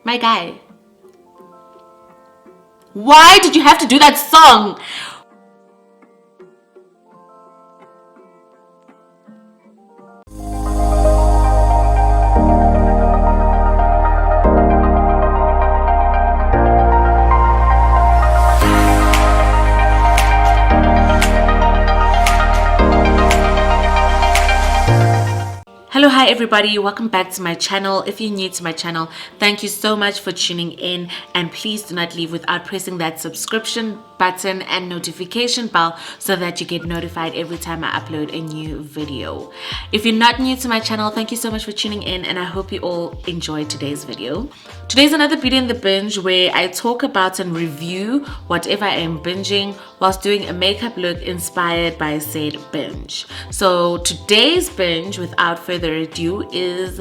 My guy. Why did you have to do that song? Hello, hi everybody, welcome back to my channel. If you're new to my channel, thank you so much for tuning in, and please do not leave without pressing that subscription button and notification bell so that you get notified every time I upload a new video. If you're not new to my channel, thank you so much for tuning in, and I hope you all enjoyed today's video. Today's another Beauty and the Binge where I talk about and review whatever I am binging whilst doing a makeup look inspired by said binge. So today's binge, without further ado, is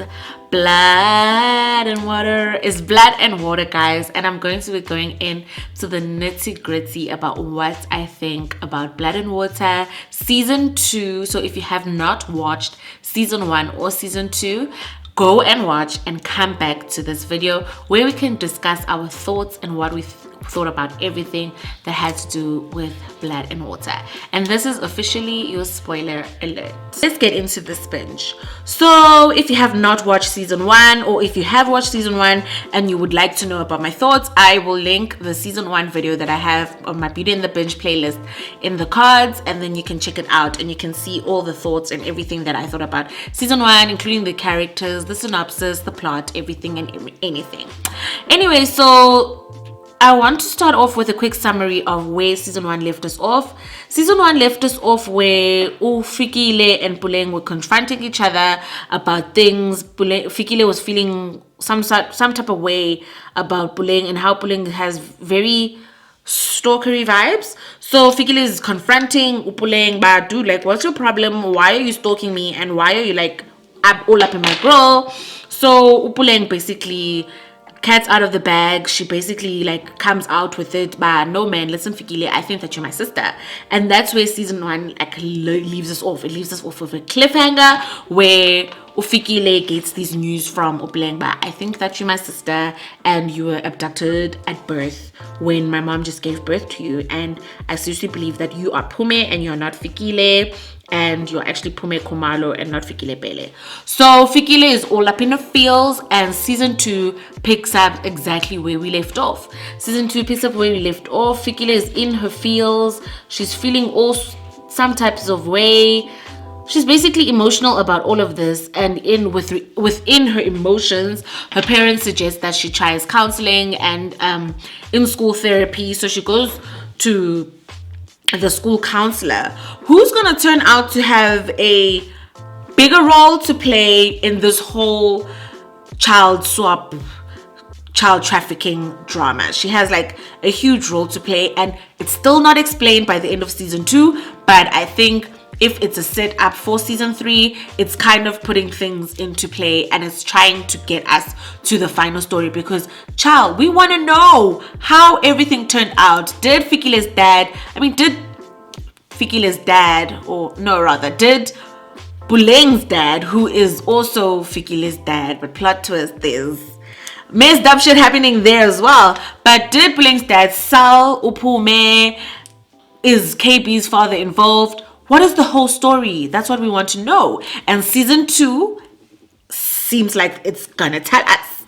blood and water, guys, and I'm going to be going into the nitty-gritty about what I think about Blood and Water season 2. So if you have not watched season 1 or season 2, go and watch and come back to this video where we can discuss our thoughts and what we thought about everything that had to do with Blood and Water. And this is officially your spoiler alert. Let's get into this binge. So if you have not watched season 1, or if you have watched season 1 and you would like to know about my thoughts, I will link the season 1 video that I have on my Beauty and the Binge playlist in the cards, and then you can check it out and you can see all the thoughts and everything that I thought about season 1, including the characters, the synopsis, the plot, everything and anything. Anyway, so I want to start off with a quick summary of where season 1 left us off. Season 1 left us off where Fikile and Puleng were confronting each other about things. Fikile was feeling some type of way about Puleng, and how Puleng has very stalkery vibes. So Fikile is confronting Puleng, but dude, like, what's your problem? Why are you stalking me? And why are you like all up in my girl? So Puleng basically, cat's out of the bag. She basically like comes out with it, but no man, listen Fikile, I think that you're my sister. And that's where season 1 like leaves us off. It leaves us off with a cliffhanger where Fikile gets this news from Upuleng, but I think that you're my sister and you were abducted at birth when my mom just gave birth to you, and I seriously believe that you are Pume and you're not Fikile, and you're actually Pume Kumalo and not Fikile Pele. So Fikile is all up in her feels, and season 2 picks up exactly where we left off. Season 2 picks up where we left off. Fikile is in her feels. She's feeling some types of way. She's basically emotional about all of this, and within her emotions, her parents suggest that she tries counseling and in-school therapy. So she goes to the school counselor, who's gonna turn out to have a bigger role to play in this whole child trafficking drama. She has like a huge role to play, and it's still not explained by the end of season 2, but I think if it's a setup for season 3, it's kind of putting things into play, and it's trying to get us to the final story, because child, we want to know how everything turned out. Did Fikile's Puleng's dad, who is also Fikile's dad, but plot twist, there's messed up shit happening there as well, but did Puleng's dad Sal Upume, is KB's father involved? What is the whole story? That's what we want to know. And season 2 seems like it's gonna tell us.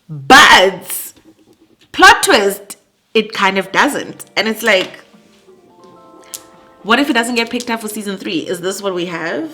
But plot twist, it kind of doesn't. And it's like, what if it doesn't get picked up for season 3? Is this what we have?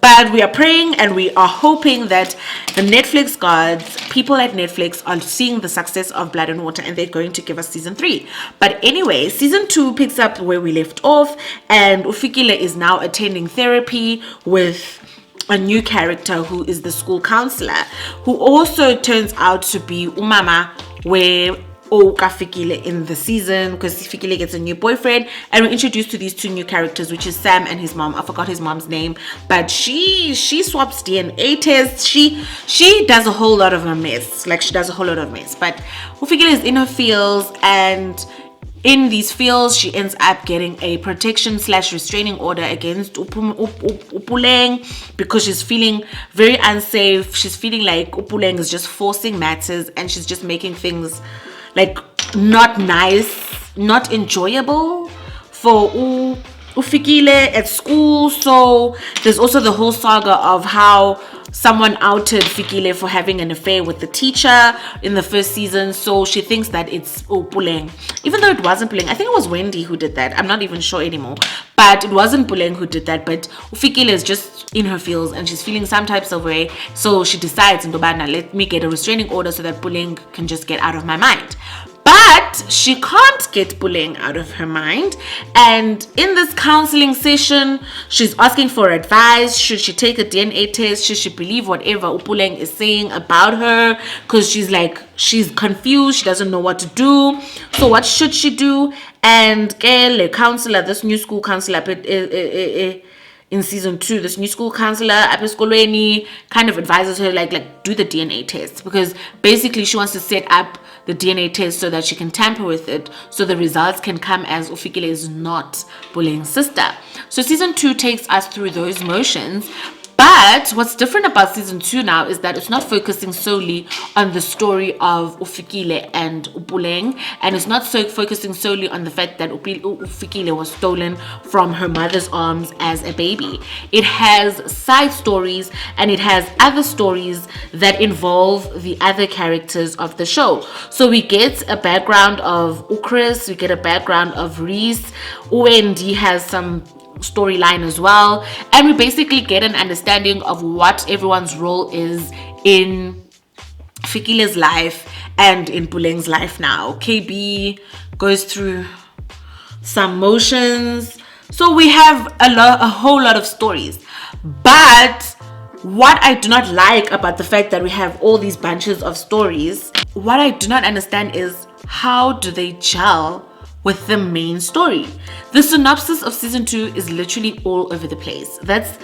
But we are praying and we are hoping that the Netflix gods, people at Netflix, are seeing the success of Blood and Water, and they're going to give us season 3. But anyway, season 2 picks up where we left off, and Ufikile is now attending therapy with a new character who is the school counselor, who also turns out to be Umama, where Fikile in the season, because Fikile gets a new boyfriend, and we're introduced to these 2 new characters, which is Sam and his mom. I forgot his mom's name, but she swaps DNA tests. She does a whole lot of a mess. But Fikile is in her feels, and in these fields, she ends up getting a protection / restraining order against Upuleng because she's feeling very unsafe. She's feeling like Upuleng is just forcing matters and she's just making things like not nice, not enjoyable for Ufikile at school. So there's also the whole saga of how someone outed Fikile for having an affair with the teacher in the first season. So she thinks that it's Puleng, even though it wasn't Puleng. I think it was Wendy who did that. I'm not even sure anymore, but it wasn't Puleng who did that. But Fikile is just in her feels and she's feeling some types of way. So she decides, Ndobana, let me get a restraining order so that Puleng can just get out of my mind. But she can't get Puleng out of her mind. And in this counseling session, she's asking for advice. Should she take a DNA test? Should she believe whatever Puleng is saying about her? Because she's confused. She doesn't know what to do. So what should she do? And the counselor, this new school counselor, in season 2, this new school counselor Apiskolweni kind of advises her like do the DNA test, because basically she wants to set up the DNA test so that she can tamper with it so the results can come as Ufikile is not Puleng's sister. So season 2 takes us through those motions. But what's different about season 2 now is that it's not focusing solely on the story of Ufikile and Upuleng, and it's not focusing solely on the fact that Ufikile was stolen from her mother's arms as a baby. It has side stories and it has other stories that involve the other characters of the show. So we get a background of Ukris, we get a background of Reese, Wendy has some storyline as well, and we basically get an understanding of what everyone's role is in Fikile's life and in Puleng's life now. KB goes through some motions, so we have a whole lot of stories. But what I do not like about the fact that we have all these bunches of stories, what I do not understand is how do they gel with the main story. The synopsis of season 2 is literally all over the place. That's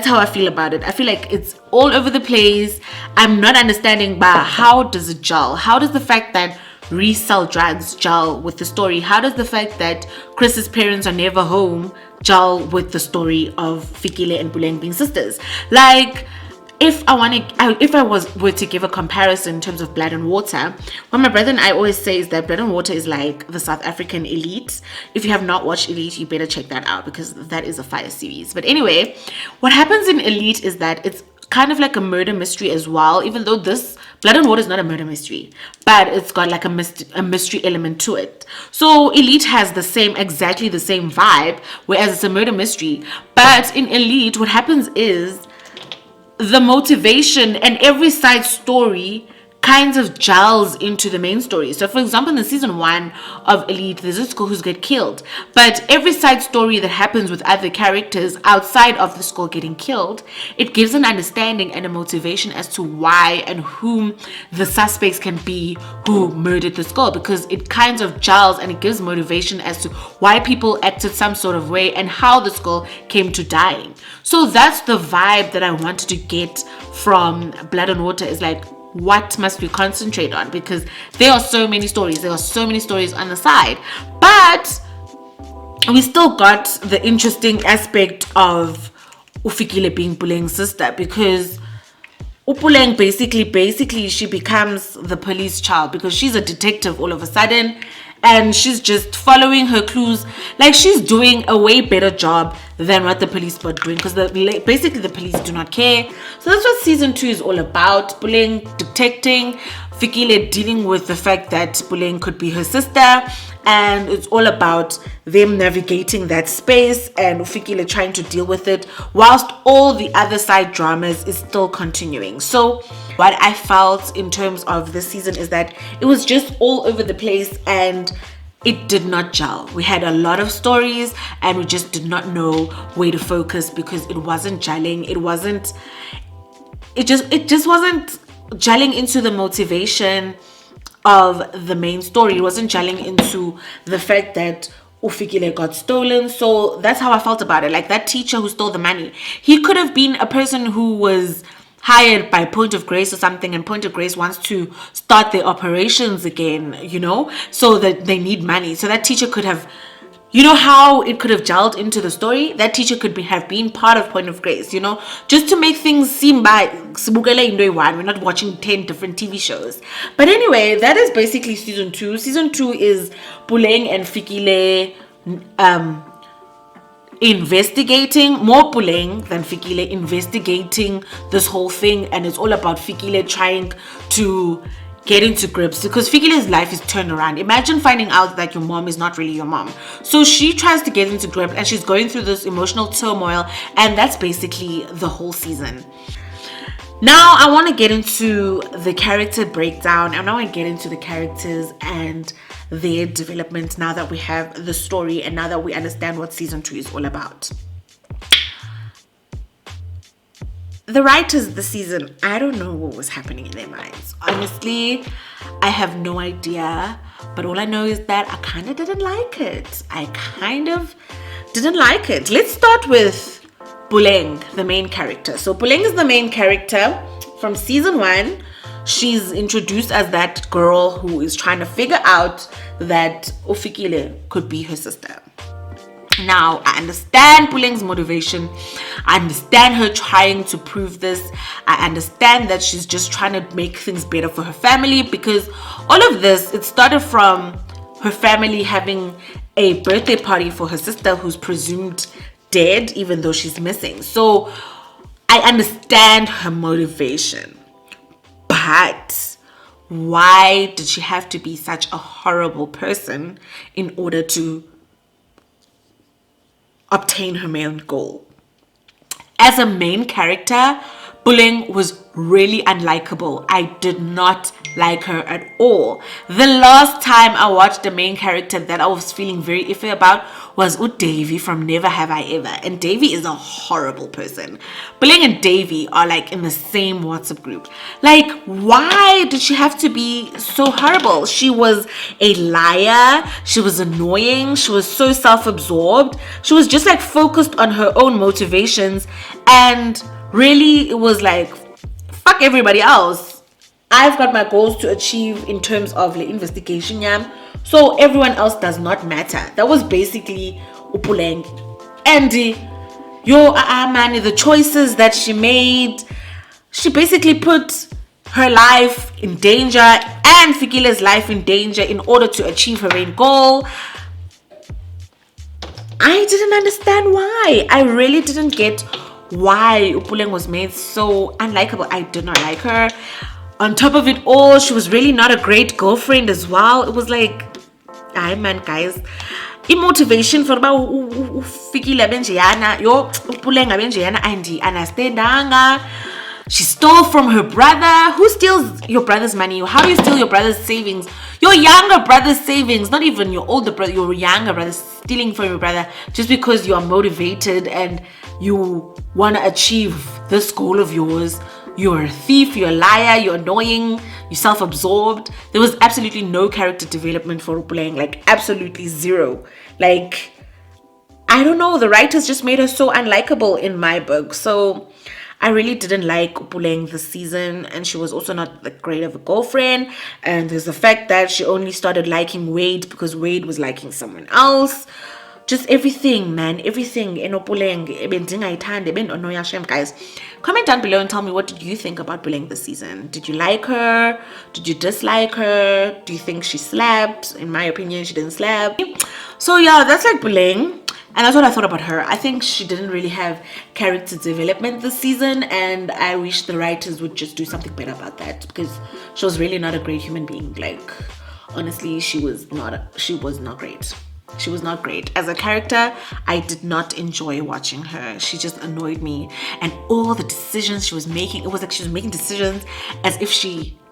how I feel about it. I feel like it's all over the place. I'm not understanding, but how does it gel? How does the fact that resell drugs gel with the story? How does the fact that Chris's parents are never home gel with the story of Fikile and Puleng being sisters? Like, if I were to give a comparison in terms of Blood and Water, what my brother and I always say is that Blood and Water is like the South African Elite. If you have not watched Elite, you better check that out because that is a fire series. But anyway, what happens in Elite is that it's kind of like a murder mystery as well, even though this Blood and Water is not a murder mystery, but it's got like a mystery element to it. So Elite has exactly the same vibe, whereas it's a murder mystery. But in Elite, what happens is the motivation and every side story kind of gels into the main story. So for example, in season 1 of Elite, there's this girl who's get killed, but every side story that happens with other characters outside of this girl getting killed, it gives an understanding and a motivation as to why and whom the suspects can be who murdered this girl, because it kind of gels and it gives motivation as to why people acted some sort of way and how this girl came to dying. So that's the vibe that I wanted to get from Blood and Water, is like, what must we concentrate on? Because there are so many stories on the side, but we still got the interesting aspect of Ufikile being Puleng's sister, because Upuleng basically she becomes the police child because she's a detective all of a sudden, and she's just following her clues. Like, she's doing a way better job than what the police were doing, because basically the police do not care. So that's what season 2 is all about. Puleng detecting, Fikile dealing with the fact that Puleng could be her sister, and it's all about them navigating that space and Fikile trying to deal with it whilst all the other side dramas is still continuing. So what I felt in terms of this season is that it was just all over the place and it did not gel. We had a lot of stories and we just did not know where to focus because it wasn't gelling. It just wasn't gelling into the motivation of the main story. It wasn't gelling into the fact that Ufikile got stolen. So that's how I felt about it. Like, that teacher who stole the money, he could have been a person who was hired by Point of Grace or something, and Point of Grace wants to start their operations again, so that they need money. So that teacher could have, how it could have gelled into the story. That teacher could have been part of Point of Grace, just to make things seem we're not watching 10 different TV shows. But anyway, that is basically season 2. Season 2 is Puleng and Fikile investigating, more Puleng than Fikile investigating this whole thing, and it's all about Fikile trying to get into grips, because Fikile's life is turned around. Imagine finding out that your mom is not really your mom. So she tries to get into grip, and she's going through this emotional turmoil, and that's basically the whole season. Now I want to get into the character breakdown, and I want to get into the characters and their development now that we have the story and now that we understand what season 2 is all about. The writers of the season, I don't know what was happening in their minds. Honestly, I have no idea. But all I know is that I kind of didn't like it. Let's start with Puleng, the main character. So Puleng is the main character from season 1. She's introduced as that girl who is trying to figure out that Ofikile could be her sister. Now, I understand Puleng's motivation. I understand her trying to prove this. I understand that she's just trying to make things better for her family, because all of this, it started from her family having a birthday party for her sister who's presumed dead, even though she's missing. So I understand her motivation. But why did she have to be such a horrible person in order to obtain her main goal? As a main character, Puleng was really unlikable. I did not like her at all. The last time I watched the main character that I was feeling very iffy about was Davy from Never Have I Ever. And Davy is a horrible person. Puleng and Davy are like in the same WhatsApp group. Like, why did she have to be so horrible? She was a liar. She was annoying. She was so self-absorbed. She was just like focused on her own motivations, and really it was like, fuck everybody else. I've got my goals to achieve in terms of the investigation, so everyone else does not matter. That was basically Upuleng. And the choices that she made, she basically put her life in danger and Fikile's life in danger in order to achieve her main goal. I didn't understand why. I really didn't get why Upuleng was made so unlikable. I did not like her. On top of it all, she was really not a great girlfriend as well. It was like, ay man, guys, motivation for about Fikile benjeyana, Upuleng benjeyana, and understandanga. She stole from her brother. Who steals your brother's money? How do you steal your brother's savings? Your younger brother's savings, not even your older brother, your younger brother, stealing from your brother just because you are motivated and you want to achieve this goal of yours. You're a thief, you're a liar, you're annoying, you're self-absorbed. There was absolutely no character development for Upuleng, like absolutely zero. Like, I don't know, the writers just made her so unlikable in my book. So I really didn't like Upuleng this season, and she was also not that great of a girlfriend. And there's the fact that she only started liking Wade because Wade was liking someone else. Just everything, man, everything in Upuleng. Guys, comment down below and tell me, what did you think about Puleng this season? Did you like her? Did you dislike her? Do you think she slapped? In my opinion, she didn't slap. So yeah, that's like Puleng. And that's what I thought about her. I think she didn't really have character development this season, and I wish the writers would just do something better about that, because she was really not a great human being. Like, honestly, she was not great. She was not great. As a character, I did not enjoy watching her. She just annoyed me. And all the decisions she was making, it was like she was making decisions as if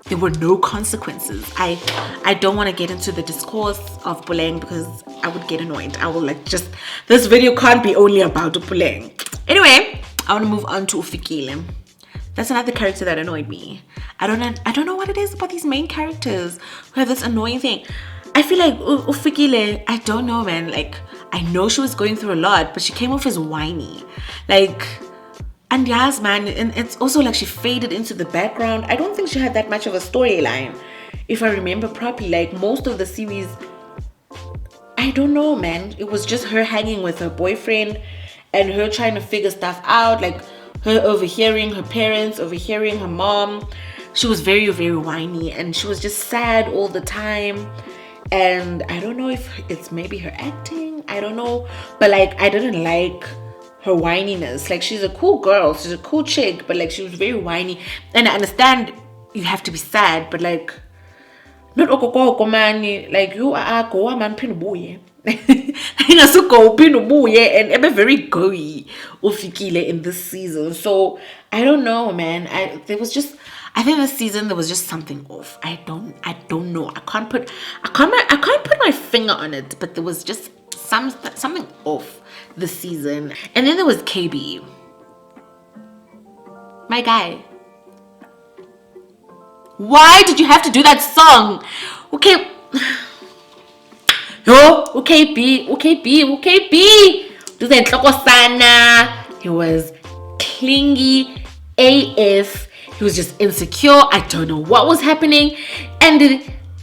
there were no consequences. I don't want to get into the discourse of Puleng because I would get annoyed. I will this video can't be only about Puleng. Anyway, I want to move on to Ufikile. That's another character that annoyed me. I don't know what it is about these main characters who have this annoying thing. I feel like Ufikile, I don't know, man. Like, I know she was going through a lot, but she came off as whiny. Like, And yes, man, and it's also like she faded into the background. I don't think she had that much of a storyline, if I remember properly. Like most of the series, I don't know, man. It was just her hanging with her boyfriend and her trying to figure stuff out, like her overhearing her parents, overhearing her mom. She was very, very whiny and she was just sad all the time. And I don't know if it's maybe her acting, I don't know. But like, I didn't like her whininess. Like, she's a cool girl, she's a cool chick, but like, she was very whiny. And I understand you have to be sad, but like, not okoko man, like you are go man pin boy. Ingasuko pin boy and ebe very goey ufikile in this season. So I don't know, man. I think this season there was just something off. I don't know. I can't put my finger on it, but there was just something off this season. And then there was KB. My guy. Why did you have to do that song? Okay. Yo, okay, B. Do the sana. He was clingy AF. He was just insecure. I don't know what was happening. And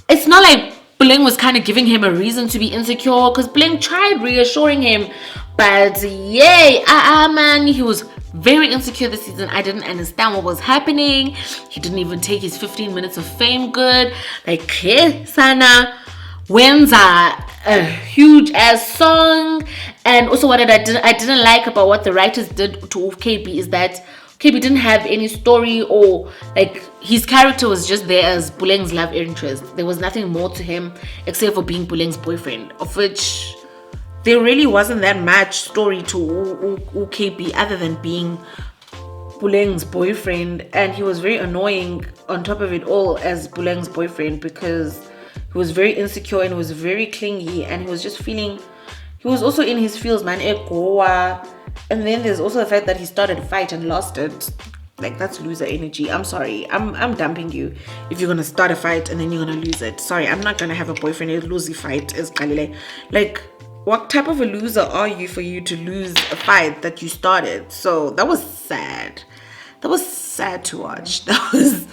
it's not like Bling was kind of giving him a reason to be insecure, because Bling tried reassuring him. But yay, man, he was very insecure this season. I didn't understand what was happening. He didn't even take his 15 minutes of fame good. Like, sana. Wenza, a huge ass song. And also what I didn't like about what the writers did to KB is that KB didn't have any story, or like his character was just there as Buleng's love interest. There was nothing more to him except for being Buleng's boyfriend, of which there really wasn't that much story to KB other than being Buleng's boyfriend. And he was very annoying on top of it all as Buleng's boyfriend, because he was very insecure and was very clingy, and he was just feeling, he was also in his feels, man. And then there's also the fact that he started a fight and lost it. Like, that's loser energy. I'm sorry, I'm dumping you if you're gonna start a fight and then you're gonna lose it. Sorry, I'm not gonna have a boyfriend who lose the fight as Kalile. Like, what type of a loser are you for you to lose a fight that you started? So that was sad. That was sad to watch. That was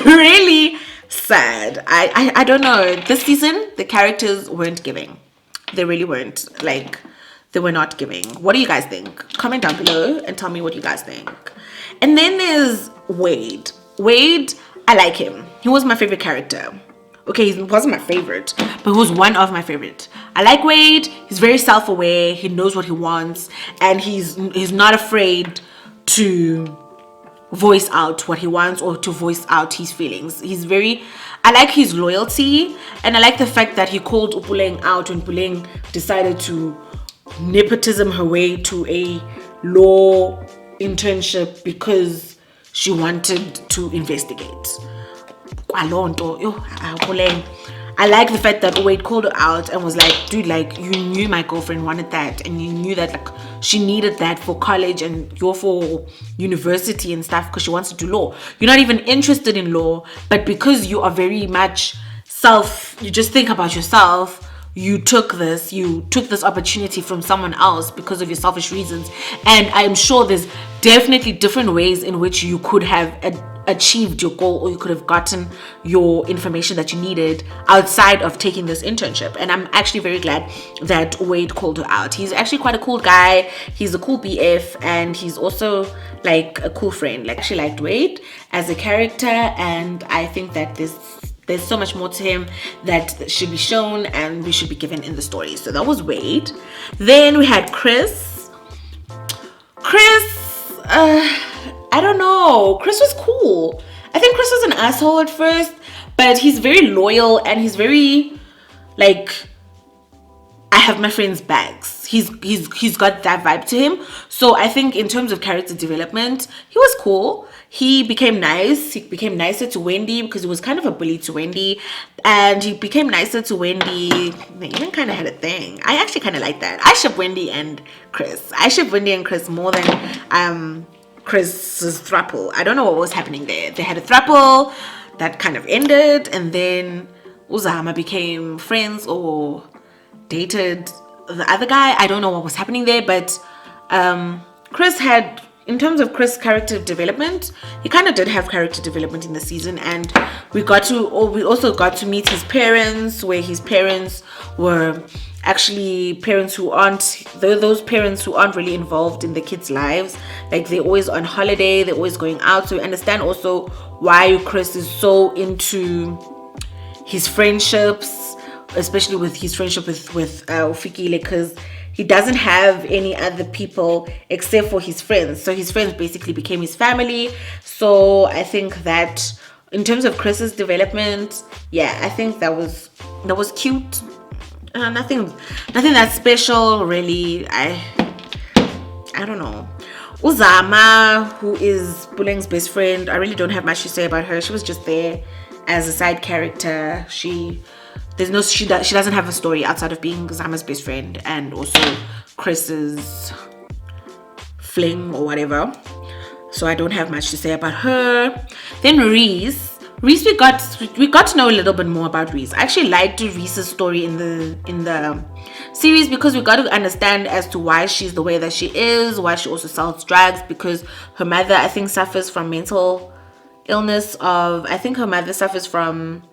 really sad. I don't know. This season the characters weren't giving. They really weren't. Like, they were not giving. What do you guys think? Comment down below and tell me what you guys think. And then there's Wade. Wade, I like him. He was my favorite character. Okay, he wasn't my favorite, but he was one of my favorite. I like Wade. He's very self-aware. He knows what he wants, and he's not afraid to voice out what he wants or to voice out his feelings. I like his loyalty, and I like the fact that he called Upuleng out when Upuleng decided to nepotism her way to a law internship because she wanted to investigate. I like the fact that Wade called her out and was like, dude, like, you knew my girlfriend wanted that, and you knew that like she needed that for college and you're for university and stuff because she wants to do law. You're not even interested in law, but because you are very much you just think about yourself, you took this opportunity from someone else because of your selfish reasons. And I'm sure there's definitely different ways in which you could have achieved your goal, or you could have gotten your information that you needed outside of taking this internship. And I'm actually very glad that Wade called her out. He's actually quite a cool guy. He's a cool BF, and he's also like a cool friend. Like, I actually liked Wade as a character, and I think that there's so much more to him that should be shown and we should be given in the story. So that was Wade. Then we had Chris. I don't know. Chris was cool. I think Chris was an asshole at first, but he's very loyal and he's very like, I have my friend's bags. He's got that vibe to him. So I think in terms of character development, he was cool. He became nice. He became nicer to Wendy because he was kind of a bully to Wendy. And he became nicer to Wendy. They even kind of had a thing. I actually kind of like that. I ship Wendy and Chris. I ship Wendy and Chris more than Chris's throuple. I don't know what was happening there. They had a throuple that kind of ended. And then Uzama became friends or dated the other guy. I don't know what was happening there. But Chris had in terms of Chris' character development, he kind of did have character development in the season, and we also got to meet his parents, where his parents were actually parents who aren't those parents who aren't really involved in the kids' lives. Like, they're always on holiday, they're always going out. So we understand also why Chris is so into his friendships, especially with his friendship with Fikile, because he doesn't have any other people except for his friends. So his friends basically became his family. So I think that in terms of Chris's development, yeah, I think that was cute. Nothing that special, really. I don't know. Uzama, who is Puleng's best friend, I really don't have much to say about her. She was just there as a side character. She doesn't have a story outside of being Zama's best friend and also Chris's fling or whatever. So I don't have much to say about her. Then Reese, we got to know a little bit more about Reese. I actually liked Reese's story in the series, because we got to understand as to why she's the way that she is, why she also sells drugs, because her mother, I think, suffers from mental illness. I think her mother suffers from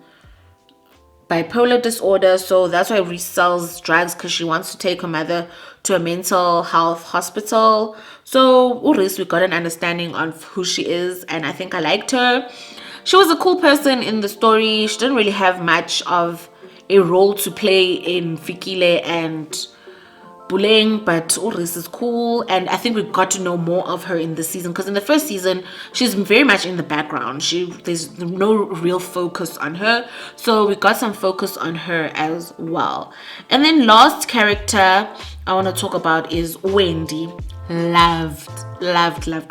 bipolar disorder, so that's why Reese sells drugs, because she wants to take her mother to a mental health hospital. So Reese, we got an understanding of who she is, and I think I liked her. She was a cool person in the story. She didn't really have much of a role to play in Fikile and Buleng, but Reese is cool, and I think we got to know more of her in the season, because in the first season she's very much in the background. There's no real focus on her, so we got some focus on her as well. And then last character I want to talk about is Wendy. Loved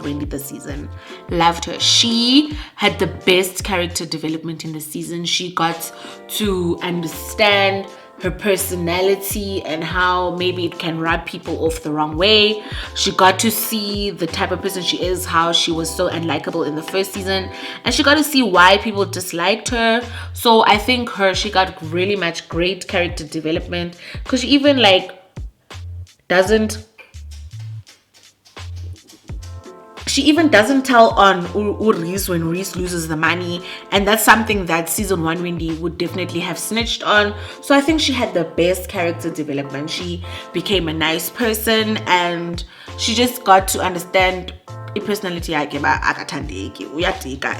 Wendy this season. Loved her. She had the best character development in the season. She got to understand her personality and how maybe it can rub people off the wrong way. She got to see the type of person she is, how she was so unlikable in the first season, and she got to see why people disliked her. So I think she got really much great character development, because she even doesn't tell on Reese when Reese loses the money, and that's something that season 1 Wendy would definitely have snitched on. So I think she had the best character development. She became a nice person, and she just got to understand a personality a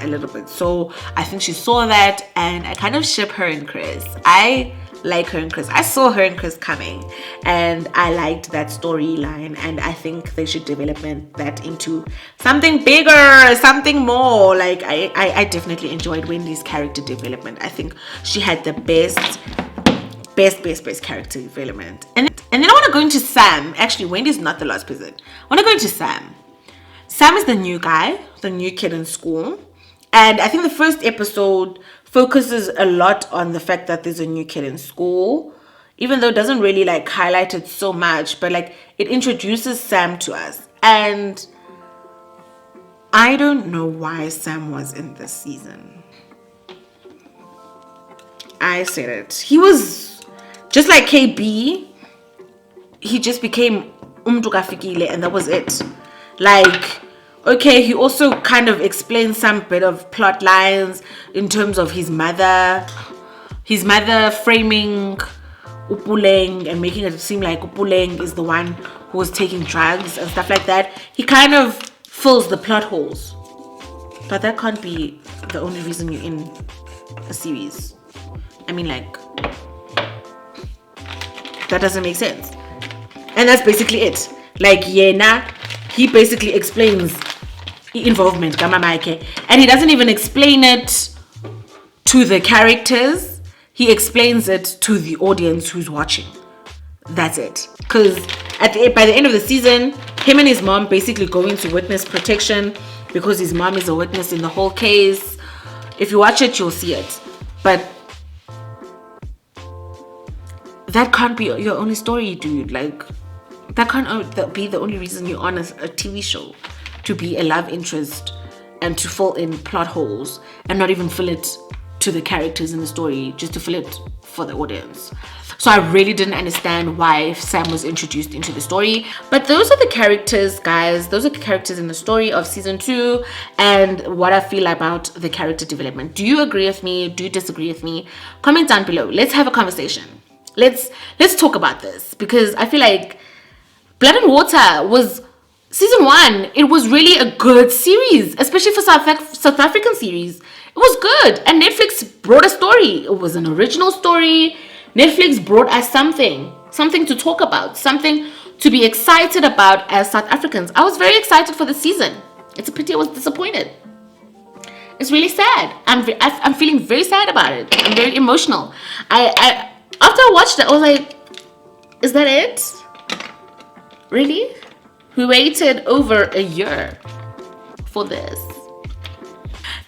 little bit. So I think she saw that, and I kind of ship her and Chris. I like her and Chris. I saw her and Chris coming, and I liked that storyline, and I think they should develop that into something bigger, something more. Like, I definitely enjoyed Wendy's character development. I think she had the best character development. And then I want to go into Sam. Actually, Wendy's not the last person. I want to go into Sam. Sam is the new guy, the new kid in school, and I think the first episode focuses a lot on the fact that there's a new kid in school, even though it doesn't really highlight it so much, but it introduces Sam to us. And I don't know why Sam was in this season. I said it. He was just like KB. He just became Fikile, and that was it. Okay, he also kind of explained some bit of plot lines in terms of his mother framing Upuleng and making it seem like Upuleng is the one who was taking drugs and stuff like that. He kind of fills the plot holes. But that can't be the only reason you're in a series. I mean, that doesn't make sense. And that's basically it. Yena, he basically explains involvement, and he doesn't even explain it to the characters. He explains it to the audience who's watching. That's it. Because by the end of the season, him and his mom basically go into witness protection, because his mom is a witness in the whole case. If you watch it, you'll see it. But that can't be your only story, dude. That can't be the only reason you're on a TV show, to be a love interest and to fill in plot holes and not even fill it to to the characters in the story just to fill it for the audience. So I really didn't understand why Sam was introduced into the story. But those are the characters, guys. Those are the characters in the story of season 2 and what I feel about the character development. Do you agree with me? Do you disagree with me? Comment down below. Let's have a conversation. Let's talk about this, because I feel like Blood and Water was season 1. It was really a good series, especially for South African series. It was good, and Netflix brought a story. It was an original story. Netflix brought us something to talk about, something to be excited about as South Africans. I was very excited for the season. It's a pity I was disappointed. It's really sad. I'm feeling very sad about it. I'm very emotional. I after I watched it, I was like, is that it? Really? We waited over a year for this.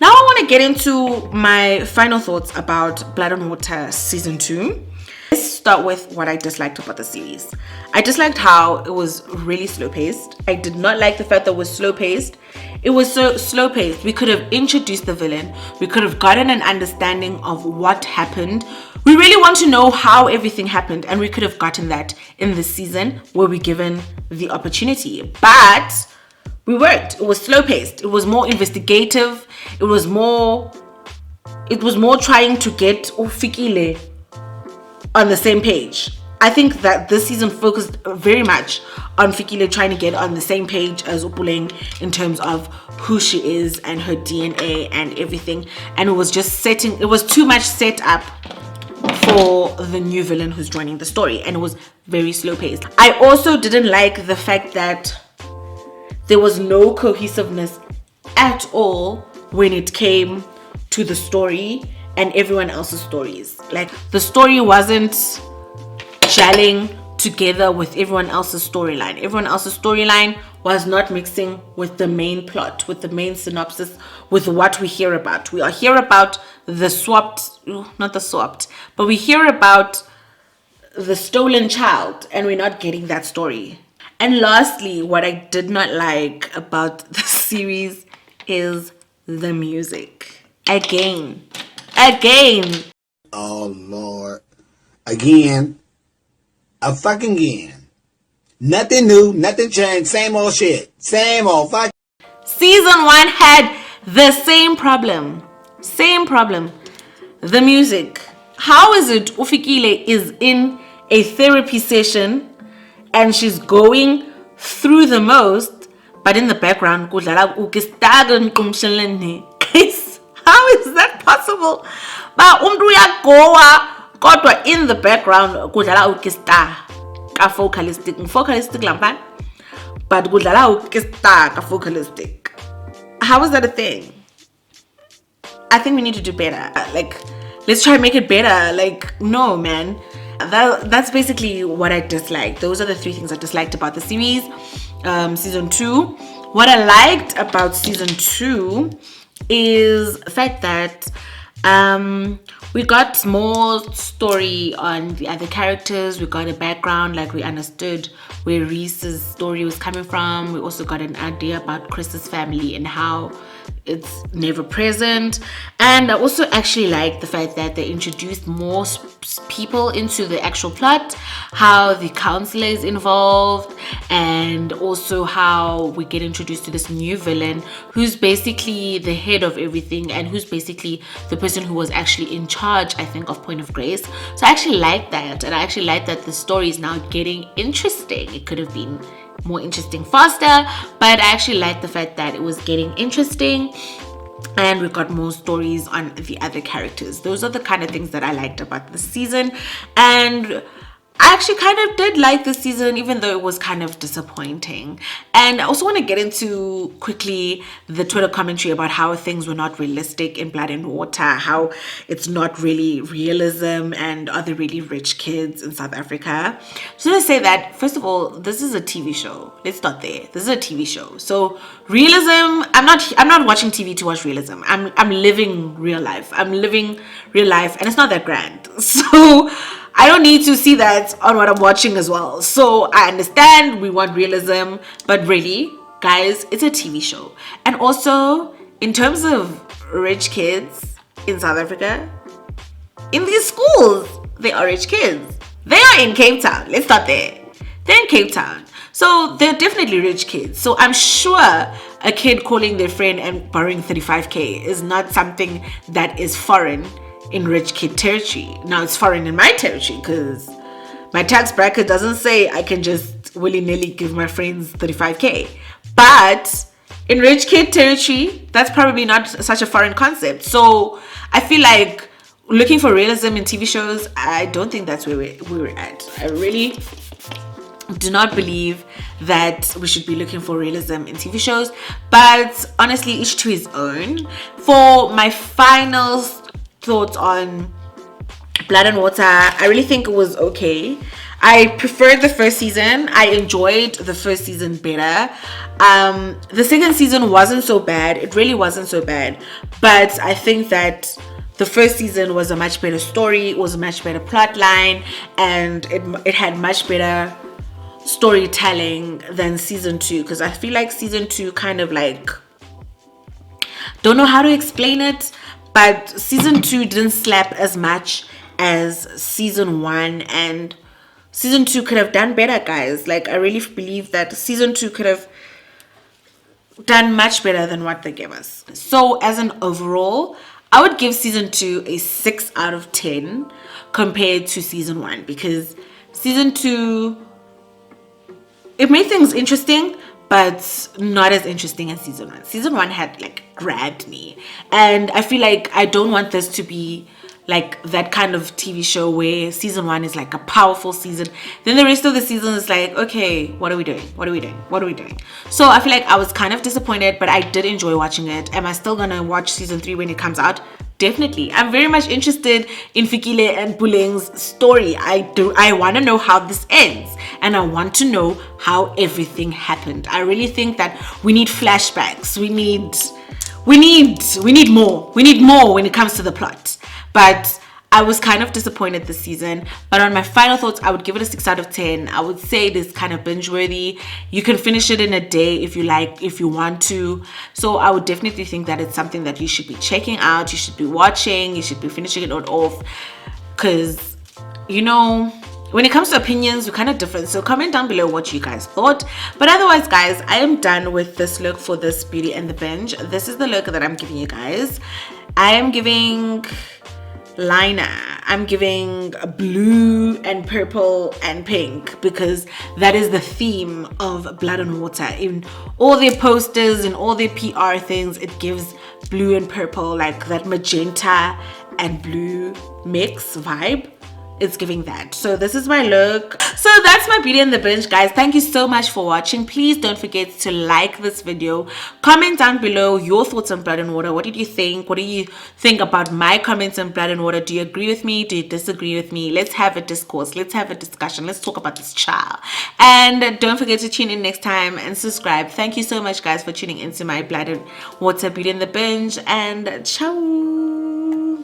Now I want to get into my final thoughts about Blood and Water season 2. Let's start with what I disliked about the series. I disliked how it was really slow-paced. I did not like the fact that it was slow-paced. It was so slow-paced. We could have introduced the villain. We could have gotten an understanding of what happened. We really want to know how everything happened, and we could have gotten that in this season where we're given the opportunity. But we weren't. It was slow-paced. It was more investigative. It was more trying to get Ufikile on the same page. I think that this season focused very much on Fikile trying to get on the same page as Upuleng in terms of who she is and her DNA and everything. And it was too much set up for the new villain who's joining the story, and it was very slow paced. I also didn't like the fact that there was no cohesiveness at all when it came to the story and everyone else's stories. Like, the story wasn't gelling together with everyone else's storyline. Everyone else's storyline was not mixing with the main plot, with the main synopsis, with what we hear about. We are here about we hear about the stolen child, and we're not getting that story. And lastly, what I did not like about the series is the music. Again. Oh, Lord. Again. A fucking again. Nothing new, nothing changed, same old shit. Same old fuck. Season 1 had the same problem. The music. How is it Ufikile is in a therapy session and she's going through the most, but in the background, how is that possible? But in the background, focalistic. How is that a thing? I think we need to do better. Like, let's try and make it better. Like, no, man. That's basically what I disliked. Those are the 3 things I disliked about the series. Season 2. What I liked about season 2 is the fact that we got more story on the other characters. We got a background, like we understood where Reese's story was coming from. We also got an idea about Chris's family and how it's never present. And I also actually like the fact that they introduced more people into the actual plot, how the counselor is involved, and also how we get introduced to this new villain who's basically the head of everything and who's basically the person who was actually in charge, I think, of Point of Grace. So I actually like that, and I actually like that the story is now getting interesting. It could have been more interesting faster, but I actually like the fact that it was getting interesting and we got more stories on the other characters. Those are the kind of things that I liked about the season, and I actually kind of did like this season, even though it was kind of disappointing. And I also want to get into quickly the Twitter commentary about how things were not realistic in Blood and Water, how it's not really realism, and are they really rich kids in South Africa. So to say that, first of all, this is a TV show. Let's start there. This is a TV show. So realism, I'm not watching TV to watch realism. I'm living real life. I'm living real life, and it's not that grand. So I don't need to see that on what I'm watching as well. So I understand we want realism, but really, guys, it's a TV show. And also, in terms of rich kids, in South Africa, in these schools, they are rich kids. They are in Cape Town. Let's start there. They're in Cape Town. So they're definitely rich kids. So I'm sure a kid calling their friend and borrowing 35K is not something that is foreign in rich kid territory. Now it's foreign in my territory because my tax bracket doesn't say I can just willy-nilly give my friends 35K. But in rich kid territory, that's probably not such a foreign concept. So I feel like looking for realism in TV shows, I don't think that's where we're at. I really do not believe that we should be looking for realism in TV shows. But honestly, each to his own. For my final thoughts on Blood and Water, I really think it was okay. I preferred the first season. I enjoyed the first season better. The second season wasn't so bad. It really wasn't so bad. But I think that the first season was a much better story. It was a much better plot line. And it had much better storytelling than season 2. Because I feel like season 2 kind of like... don't know how to explain it. But season 2 didn't slap as much as season 1, and season 2 could have done better, guys. Like, I really believe that season 2 could have done much better than what they gave us. So as an overall, I would give season 2 a 6 out of 10 compared to season 1, because season 2, it made things interesting, but not as interesting as season 1. Season 1 had like grabbed me, and I feel like I don't want this to be like that kind of TV show where season 1 is like a powerful season, then the rest of the season is like, okay, what are we doing? So I feel like I was kind of disappointed, but I did enjoy watching it. Am I still gonna watch season 3 when it comes out? Definitely. I'm very much interested in Fikile and Puleng's story. I want to know how this ends, and I want to know how everything happened. I really think that we need flashbacks. We need more. We need more when it comes to the plot. But I was kind of disappointed this season. But on my final thoughts, I would give it a 6 out of 10. I would say it is kind of binge worthy. You can finish it in a day if you like, if you want to. So I would definitely think that it's something that you should be checking out. You should be watching. You should be finishing it off. Because, you know, when it comes to opinions, we're kind of different. So comment down below what you guys thought. But otherwise, guys, I am done with this look for this Beauty and the Binge. This is the look that I'm giving you guys. I am giving liner. I'm giving blue and purple and pink because that is the theme of Blood and Water. In all their posters and all their PR things, it gives blue and purple, like that magenta and blue mix vibe. It's giving that. So this is my look. So that's my Beauty and the Binge, guys. Thank you so much for watching. Please don't forget to like this video. Comment down below your thoughts on Blood and Water. What did you think? What do you think about my comments on Blood and Water? Do you agree with me? Do you disagree with me? Let's have a discourse. Let's have a discussion. Let's talk about this child. And don't forget to tune in next time and subscribe. Thank you so much, guys, for tuning into my Blood and Water Beauty and the Binge. And ciao.